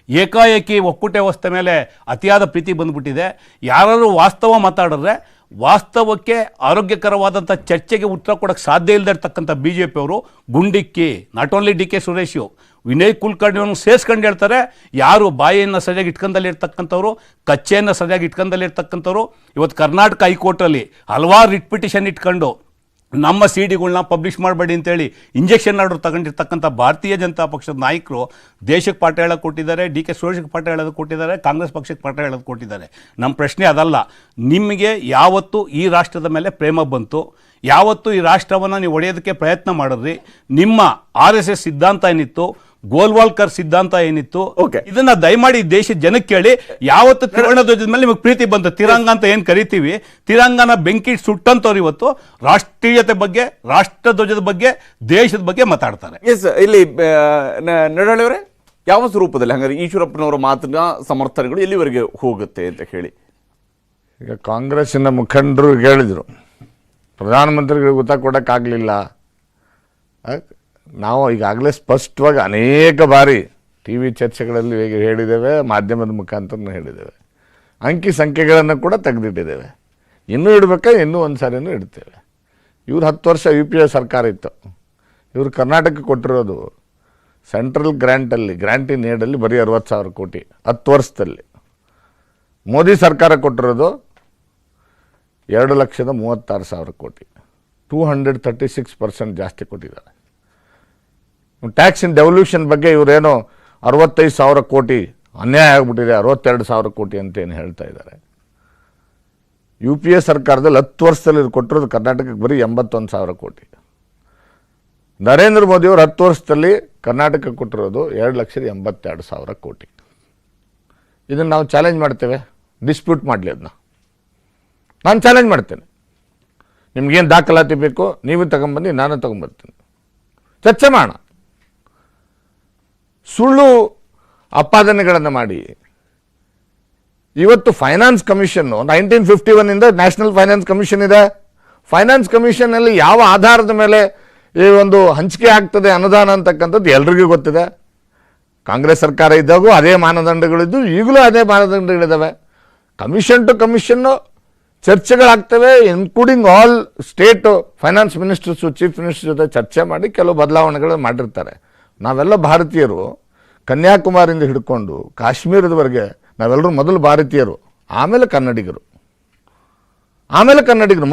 ಏಕಾಏಕಿ ಒಕ್ಕೂಟ ವ್ಯವಸ್ಥೆ ಮೇಲೆ ಅತಿಯಾದ ಪ್ರೀತಿ ಬಂದ್ಬಿಟ್ಟಿದೆ. ಯಾರಾದರೂ ವಾಸ್ತವ ಮಾತಾಡಿದ್ರೆ ವಾಸ್ತವಕ್ಕೆ ಆರೋಗ್ಯಕರವಾದಂಥ ಚರ್ಚೆಗೆ ಉತ್ತರ ಕೊಡೋಕ್ಕೆ ಸಾಧ್ಯ ಇಲ್ಲದೆ ಇರ್ತಕ್ಕಂಥ ಬಿ ಜೆ ಪಿಯವರು ಗುಂಡಿಕ್ಕಿ, not only D K Suresh, Vinay ಕುಲಕರ್ಣಿಯನ್ನು ಸೇರಿಸ್ಕೊಂಡು ಹೇಳ್ತಾರೆ. ಯಾರು ಬಾಯಿಯನ್ನು ಸರಿಯಾಗಿ ಇಟ್ಕೊಂಡಲ್ಲಿರ್ತಕ್ಕಂಥವ್ರು, ಕಚ್ಚೆಯನ್ನು ಸರಿಯಾಗಿ ಇಟ್ಕೊಂಡಲ್ಲಿರ್ತಕ್ಕಂಥವ್ರು ಇವತ್ತು ಕರ್ನಾಟಕ ಹೈಕೋರ್ಟಲ್ಲಿ ಹಲವಾರು ರಿಟ್ ಪಿಟಿಷನ್ ಇಟ್ಕೊಂಡು ನಮ್ಮ ಸಿ ಡಿಗಳನ್ನ ಪಬ್ಲಿಷ್ ಮಾಡಬೇಡಿ ಅಂತೇಳಿ ಇಂಜೆಕ್ಷನ್ ಆರ್ಡರ್ ತಗೊಂಡಿರ್ತಕ್ಕಂಥ ಭಾರತೀಯ ಜನತಾ ಪಕ್ಷದ ನಾಯಕರು ದೇಶಕ್ಕೆ ಪಾಠ ಹೇಳೋದು ಕೊಟ್ಟಿದ್ದಾರೆ, ಡಿ ಕೆ ಸುರೇಶ್ಗೆ ಪಾಠ ಹೇಳೋದು ಕೊಟ್ಟಿದ್ದಾರೆ, ಕಾಂಗ್ರೆಸ್ ಪಕ್ಷಕ್ಕೆ ಪಾಠ ಹೇಳೋದು ಕೊಟ್ಟಿದ್ದಾರೆ. ನಮ್ಮ ಪ್ರಶ್ನೆ ಅದಲ್ಲ, ನಿಮಗೆ ಯಾವತ್ತು ಈ ರಾಷ್ಟ್ರದ ಮೇಲೆ ಪ್ರೇಮ ಬಂತು, ಯಾವತ್ತು ಈ ರಾಷ್ಟ್ರವನ್ನು ನೀವು ಒಡೆಯೋದಕ್ಕೆ ಪ್ರಯತ್ನ ಮಾಡಿದ್ರಿ, ನಿಮ್ಮ RSS ಸಿದ್ಧಾಂತ ಏನಿತ್ತು, ಗೋಲ್ವಾಲ್ಕರ್ ಸಿದ್ಧಾಂತ ಏನಿತ್ತು, ಇದನ್ನ ದಯಮಾಡಿ ದೇಶದ ಜನಕ್ಕೆ ಕೇಳಿ. ಯಾವತ್ತು ತ್ರಿವರ್ಣ ಧ್ವಜದ ಮೇಲೆ ನಿಮಗೆ ಪ್ರೀತಿ ಬಂತು, ತಿರಂಗ ಅಂತ ಏನು ಕರಿತೀವಿ, ತಿರಂಗನ ಬೆಂಕಿ ಸುಟ್ಟಂತವ್ರು ಇವತ್ತು ರಾಷ್ಟ್ರೀಯತೆ ಬಗ್ಗೆ, ರಾಷ್ಟ್ರ ಧ್ವಜದ ಬಗ್ಗೆ, ದೇಶದ ಬಗ್ಗೆ ಮಾತಾಡ್ತಾರೆ. ಎಸ್, ಇಲ್ಲಿ ನಡಾಳಿಯವರೇ, ಯಾವ ಸ್ವರೂಪದಲ್ಲಿ ಹಾಗಾದ್ರೆ ಈಶ್ವರಪ್ಪನವರ ಮಾತಿನ ಸಮರ್ಥನೆಗಳು ಎಲ್ಲಿವರೆಗೆ ಹೋಗುತ್ತೆ ಅಂತ ಹೇಳಿ? ಈಗ ಕಾಂಗ್ರೆಸ್ಸಿನ ಮುಖಂಡರು ಹೇಳಿದರು, ಪ್ರಧಾನಮಂತ್ರಿಗಳಿಗೆ ಉತ್ತರ ಕೊಡೋಕ್ಕಾಗಲಿಲ್ಲ. ನಾವು ಈಗಾಗಲೇ ಸ್ಪಷ್ಟವಾಗಿ ಅನೇಕ ಬಾರಿ TV ಚರ್ಚೆಗಳಲ್ಲಿ ಹೇಳಿದ್ದೇವೆ, ಮಾಧ್ಯಮದ ಮುಖಾಂತರ ಹೇಳಿದ್ದೇವೆ, ಅಂಕಿ ಸಂಖ್ಯೆಗಳನ್ನು ಕೂಡ ತೆಗೆದಿಟ್ಟಿದ್ದೇವೆ. ಇನ್ನೂ ಇಡಬೇಕಾ, ಇನ್ನೂ ಒಂದು ಸಾರಿನೂ ಇಡ್ತೇವೆ. ಇವ್ರು 10 ವರ್ಷ UPA ಸರ್ಕಾರ ಇತ್ತು, ಇವರು ಕರ್ನಾಟಕಕ್ಕೆ ಕೊಟ್ಟಿರೋದು ಸೆಂಟ್ರಲ್ ಗ್ರ್ಯಾಂಟ್ ಇನ್ ಏಡಲ್ಲಿ ಬರೀ 60,000 ಕೋಟಿ 10 ವರ್ಷದಲ್ಲಿ. ಮೋದಿ ಸರ್ಕಾರ ಕೊಟ್ಟಿರೋದು 2,36,000 ಕೋಟಿ, 236% ಜಾಸ್ತಿ ಕೊಟ್ಟಿದ್ದಾರೆ. ಟ್ಯಾಕ್ಸ್ ಇನ್ ಡೆವಲ್ಯೂಷನ್ ಬಗ್ಗೆ ಇವರೇನೋ 65,000 ಕೋಟಿ ಅನ್ಯಾಯ ಆಗಿಬಿಟ್ಟಿದೆ, 62,000 ಕೋಟಿ ಅಂತ ಏನು ಹೇಳ್ತಾ ಇದ್ದಾರೆ. UPA ಸರ್ಕಾರದಲ್ಲಿ 10 ವರ್ಷದಲ್ಲಿ ಕೊಟ್ಟಿರೋದು ಕರ್ನಾಟಕಕ್ಕೆ ಬರೀ 81,000 ಕೋಟಿ. ನರೇಂದ್ರ ಮೋದಿಯವರು 10 ವರ್ಷದಲ್ಲಿ ಕರ್ನಾಟಕಕ್ಕೆ ಕೊಟ್ಟಿರೋದು 2,82,000 ಕೋಟಿ. ಇದನ್ನು ನಾವು ಚಾಲೆಂಜ್ ಮಾಡ್ತೇವೆ, ಡಿಸ್ಪ್ಯೂಟ್ ಮಾಡಲಿ, ಅದನ್ನ ನಾನು ಚಾಲೆಂಜ್ ಮಾಡ್ತೇನೆ. ನಿಮ್ಗೇನು ದಾಖಲಾತಿ ಬೇಕು ನೀವು ತಗೊಂಬನ್ನಿ, ನಾನು ತಗೊಂಬರ್ತೀನಿ, ಚರ್ಚೆ ಮಾಡೋಣ. ಸುಳ್ಳು ಆಪಾದನೆಗಳನ್ನು ಮಾಡಿ ಇವತ್ತು finance commission 1951 national finance commission ಇದೆ. ಫೈನಾನ್ಸ್ ಕಮಿಷನ್ನಲ್ಲಿ ಯಾವ ಆಧಾರದ ಮೇಲೆ ಈ ಒಂದು ಹಂಚಿಕೆ ಆಗ್ತದೆ ಅನುದಾನ ಅಂತಕ್ಕಂಥದ್ದು ಎಲ್ರಿಗೂ ಗೊತ್ತಿದೆ. ಕಾಂಗ್ರೆಸ್ ಸರ್ಕಾರ ಇದ್ದಾಗೂ ಅದೇ ಮಾನದಂಡಗಳಿದ್ದು, ಈಗಲೂ ಅದೇ ಮಾನದಂಡಗಳಿದ್ದಾವೆ. ಕಮಿಷನ್ ಟು ಕಮಿಷನ್ನು ಚರ್ಚೆಗಳಾಗ್ತವೆ, including all state finance ministers, chief minister ಜೊತೆ ಚರ್ಚೆ ಮಾಡಿ ಕೆಲವು ಬದಲಾವಣೆಗಳು ಮಾಡಿರ್ತಾರೆ. ನಾವೆಲ್ಲ ಭಾರತೀಯರು, ಕನ್ಯಾಕುಮಾರಿಯಿಂದ ಹಿಡ್ಕೊಂಡು ಕಾಶ್ಮೀರದವರೆಗೆ ನಾವೆಲ್ಲರೂ ಮೊದಲು ಭಾರತೀಯರು, ಆಮೇಲೆ ಕನ್ನಡಿಗರು,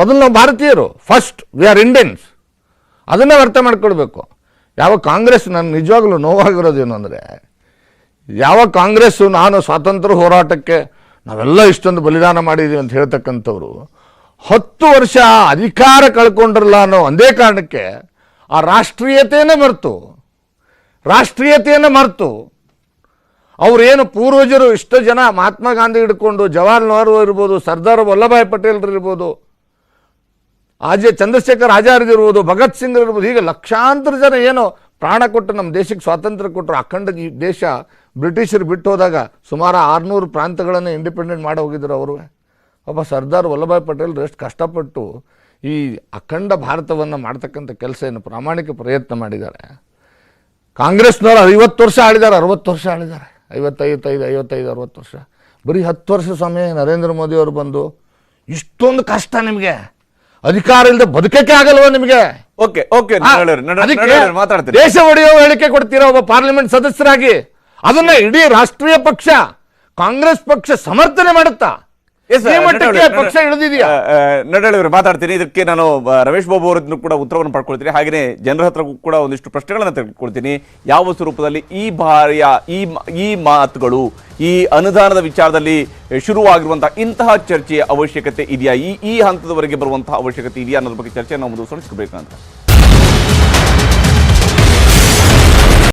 ಮೊದಲು ನಾವು ಭಾರತೀಯರು, ಫಸ್ಟ್ ವಿ ಆರ್ ಇಂಡಿಯನ್ಸ್. ಅದನ್ನೇ ಅರ್ಥ ಮಾಡ್ಕೊಳ್ಬೇಕು. ಯಾವ ಕಾಂಗ್ರೆಸ್, ನನ್ನ ನಿಜವಾಗ್ಲೂ ನೋವಾಗಿರೋದೇನು ಅಂದರೆ, ಯಾವ ಕಾಂಗ್ರೆಸ್ಸು ನಾನು ಸ್ವಾತಂತ್ರ್ಯ ಹೋರಾಟಕ್ಕೆ ನಾವೆಲ್ಲ ಇಷ್ಟೊಂದು ಬಲಿದಾನ ಮಾಡಿದ್ದೀವಿ ಅಂತ ಹೇಳ್ತಕ್ಕಂಥವ್ರು 10 ವರ್ಷ ಅಧಿಕಾರ ಕಳ್ಕೊಂಡ್ರಲ್ಲ ಅನ್ನೋ ಒಂದೇ ಕಾರಣಕ್ಕೆ ಆ ರಾಷ್ಟ್ರೀಯತೆಯೇ ಮರೆತು ರಾಷ್ಟ್ರೀಯತೆಯನ್ನು ಮರೆತು ಅವರೇನು ಪೂರ್ವಜರು ಇಷ್ಟು ಜನ ಮಹಾತ್ಮ ಗಾಂಧಿ ಹಿಡ್ಕೊಂಡು ಜವಾಹರ್ ನೆಹರು ಇರ್ಬೋದು, ಸರ್ದಾರ್ ವಲ್ಲಭಾಯ್ ಪಟೇಲ್ ಇರ್ಬೋದು, ಚಂದ್ರಶೇಖರ್ ಆಜಾದ್ ಇರ್ಬೋದು, ಭಗತ್ ಸಿಂಗ್ ಇರ್ಬೋದು, ಹೀಗೆ ಲಕ್ಷಾಂತರ ಜನ ಏನು ಪ್ರಾಣ ಕೊಟ್ಟು ನಮ್ಮ ದೇಶಕ್ಕೆ ಸ್ವಾತಂತ್ರ್ಯ ಕೊಟ್ಟರು. ಅಖಂಡ ಈ ದೇಶ ಬ್ರಿಟಿಷರು ಬಿಟ್ಟು ಹೋದಾಗ ಸುಮಾರು 600 ಪ್ರಾಂತಗಳನ್ನು ಇಂಡಿಪೆಂಡೆಂಟ್ ಮಾಡಿ ಹೋಗಿದ್ರು ಅವರು. ಒಬ್ಬ ಸರ್ದಾರ್ ವಲ್ಲಭಾಯ್ ಪಟೇಲ್ ಎಷ್ಟು ಕಷ್ಟಪಟ್ಟು ಈ ಅಖಂಡ ಭಾರತವನ್ನು ಮಾಡ್ತಕ್ಕಂಥ ಕೆಲಸ ಏನು ಪ್ರಾಮಾಣಿಕ ಪ್ರಯತ್ನ ಮಾಡಿದ್ದಾರೆ. ಕಾಂಗ್ರೆಸ್ನವರು 50 ವರ್ಷ ಆಳಿದ್ದಾರೆ, 60 ವರ್ಷ ಆಳಿದ್ದಾರೆ, 55-60 ವರ್ಷ. ಬರೀ 10 ವರ್ಷ ಸಮಯ ನರೇಂದ್ರ ಮೋದಿಯವರು ಬಂದು ಇಷ್ಟೊಂದು ಕಷ್ಟ ನಿಮಗೆ ಅಧಿಕಾರ ಇಲ್ಲದೆ ಬದುಕಕ್ಕೆ ಆಗಲ್ವಾ ನಿಮಗೆ? ಮಾತಾಡ್ತೀನಿ. ದೇಶ ಒಡೆಯೋ ಹೇಳಿಕೆ ಕೊಡ್ತೀರಾ ಒಬ್ಬ ಪಾರ್ಲಿಮೆಂಟ್ ಸದಸ್ಯರಾಗಿ, ಅದನ್ನ ಇಡೀ ರಾಷ್ಟ್ರೀಯ ಪಕ್ಷ ಕಾಂಗ್ರೆಸ್ ಪಕ್ಷ ಸಮರ್ಥನೆ ಮಾಡುತ್ತಾ? ಪಕ್ಷ ಇಳಿದಿದೆಯಾ? ನಡೇಳವರು ಮಾತಾಡ್ತೀನಿ. ಇದಕ್ಕೆ ನಾನು ರಮೇಶ್ ಬಾಬು ಅವರನ್ನು ಕೂಡ ಉತ್ತರವನ್ನು ಪಡ್ಕೊಳ್ತೀನಿ. ಹಾಗೆಯೇ ಜನರ ಹತ್ರ ಕೂಡ ಒಂದಿಷ್ಟು ಪ್ರಶ್ನೆಗಳನ್ನು ತೆಗೆದುಕೊಳ್ತೀನಿ. ಯಾವ ಸ್ವರೂಪದಲ್ಲಿ ಈ ಬಾರಿಯ ಈ ಮಾತುಗಳು, ಈ ಅನುದಾನದ ವಿಚಾರದಲ್ಲಿ ಶುರುವಾಗಿರುವಂತಹ ಇಂತಹ ಚರ್ಚೆಯ ಅವಶ್ಯಕತೆ ಇದೆಯಾ, ಈ ಹಂತದವರೆಗೆ ಬರುವಂತಹ ಅವಶ್ಯಕತೆ ಇದೆಯಾ ಅನ್ನೋದ್ರ ಬಗ್ಗೆ ಚರ್ಚೆಯನ್ನು ಮುಂದುವರಿಸಬೇಕು ಅಂತ.